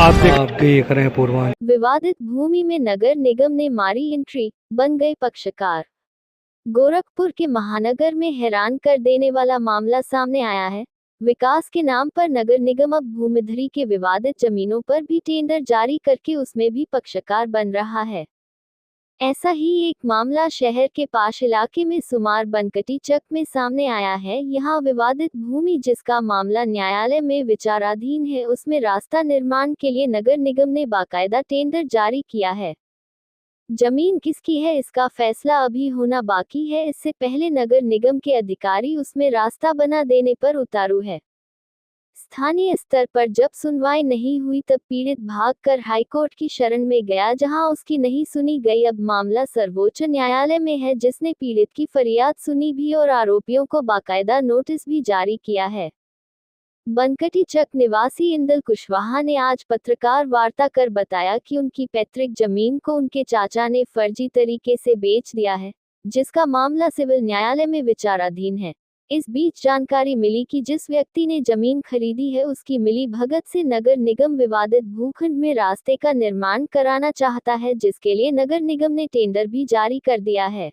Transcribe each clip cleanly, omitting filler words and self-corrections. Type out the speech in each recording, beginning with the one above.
आप देख रहे हैं पूर्वांचल। विवादित भूमि में नगर निगम ने मारी एंट्री, बन गए पक्षकार। गोरखपुर के महानगर में हैरान कर देने वाला मामला सामने आया है। विकास के नाम पर नगर निगम अब भूमिधरी के विवादित जमीनों पर भी टेंडर जारी करके उसमें भी पक्षकार बन रहा है। ऐसा ही एक मामला शहर के पास इलाके में सुमार बनकटी चक में सामने आया है। यहाँ विवादित भूमि जिसका मामला न्यायालय में विचाराधीन है, उसमें रास्ता निर्माण के लिए नगर निगम ने बाकायदा टेंडर जारी किया है। जमीन किसकी है इसका फैसला अभी होना बाकी है। इससे पहले नगर निगम के अधिकारी उसमें रास्ता बना देने पर उतारू है। स्थानीय स्तर पर जब सुनवाई नहीं हुई तब पीड़ित भागकर हाईकोर्ट की शरण में गया, जहां उसकी नहीं सुनी गई। अब मामला सर्वोच्च न्यायालय में है, जिसने पीड़ित की फरियाद सुनी भी और आरोपियों को बाकायदा नोटिस भी जारी किया है। बनकटी चक निवासी इंदल कुशवाहा ने आज पत्रकार वार्ता कर बताया कि उनकी पैतृक जमीन को उनके चाचा ने फर्जी तरीके से बेच दिया है, जिसका मामला सिविल न्यायालय में विचाराधीन है। इस बीच जानकारी मिली कि जिस व्यक्ति ने जमीन खरीदी है, उसकी मिली भगत से नगर निगम विवादित भूखंड में रास्ते का निर्माण कराना चाहता है, जिसके लिए नगर निगम ने टेंडर भी जारी कर दिया है।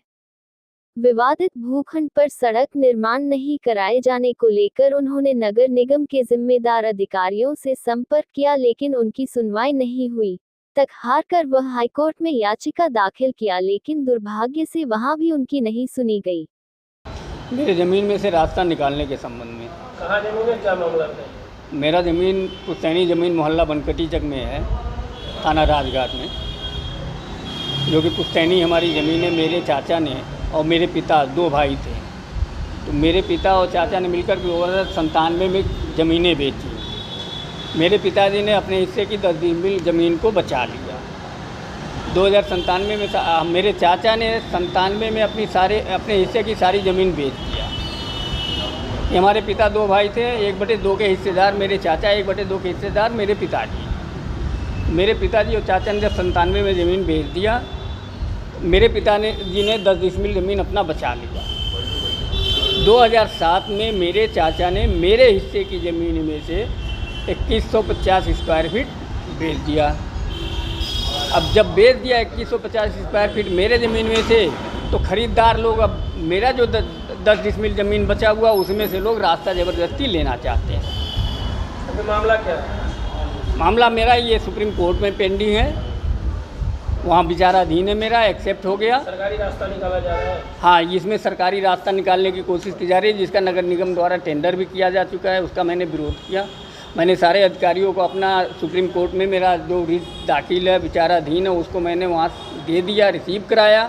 विवादित भूखंड पर सड़क निर्माण नहीं कराए जाने को लेकर उन्होंने नगर निगम के जिम्मेदार अधिकारियों से संपर्क किया, लेकिन उनकी सुनवाई नहीं हुई। तक हार कर वह हाईकोर्ट में याचिका दाखिल किया, लेकिन दुर्भाग्य से वहां भी उनकी नहीं सुनी गई। मेरे ज़मीन में से रास्ता निकालने के संबंध में। कहाँ जमीन है, क्या मामला है? मेरा ज़मीन पुश्तैनी ज़मीन मोहल्ला बनकटी चक में है, थाना राजघाट में, जो कि पुश्तैनी हमारी ज़मीन है। मेरे चाचा ने और मेरे पिता दो भाई थे, तो मेरे पिता और चाचा ने मिलकर 1997 में ज़मीनें बेची। मेरे पिताजी ने अपने हिस्से की 10 डिसमिल ज़मीन को बचा लिया। 2097 में मेरे चाचा ने 97 में अपने हिस्से की सारी ज़मीन बेच दिया। ये हमारे पिता दो भाई थे, 1/2 के हिस्सेदार मेरे चाचा, 1/2 के हिस्सेदार मेरे पिताजी। मेरे पिताजी और चाचा ने जब 97 में ज़मीन बेच दिया, मेरे पिताजी ने 10 डिसमिल ज़मीन अपना बचा लिया। 2007 में मेरे चाचा ने मेरे हिस्से की ज़मीन में से 2150 स्क्वायर फीट बेच दिया। अब जब बेच दिया 2150 स्क्वायर फीट मेरे ज़मीन में से, तो ख़रीदार लोग अब मेरा जो 10 डिसमिल ज़मीन बचा हुआ, उसमें से लोग रास्ता ज़बरदस्ती लेना चाहते हैं। अभी मामला क्या है? मामला मेरा ये सुप्रीम कोर्ट में पेंडिंग है, वहाँ विचाराधीन है। मेरा एक्सेप्ट हो गया। सरकारी रास्ता निकाला जा रहा है? हाँ, इसमें सरकारी रास्ता निकालने की कोशिश की जा रही है, जिसका नगर निगम द्वारा टेंडर भी किया जा चुका है। उसका मैंने विरोध किया। मैंने सारे अधिकारियों को अपना सुप्रीम कोर्ट में मेरा जो रिट दाखिल है, विचाराधीन है, उसको मैंने वहाँ दे दिया, रिसीव कराया।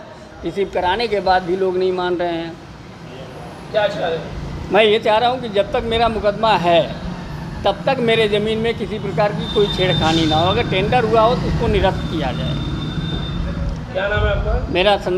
रिसीव कराने के बाद भी लोग नहीं मान रहे हैं। क्या चाह रहे हैं? मैं ये चाह रहा हूँ कि जब तक मेरा मुकदमा है, तब तक मेरे ज़मीन में किसी प्रकार की कोई छेड़खानी ना हो। अगर टेंडर हुआ हो तो उसको निरस्त किया जाए। क्या नाम है आपका? मेरा संजय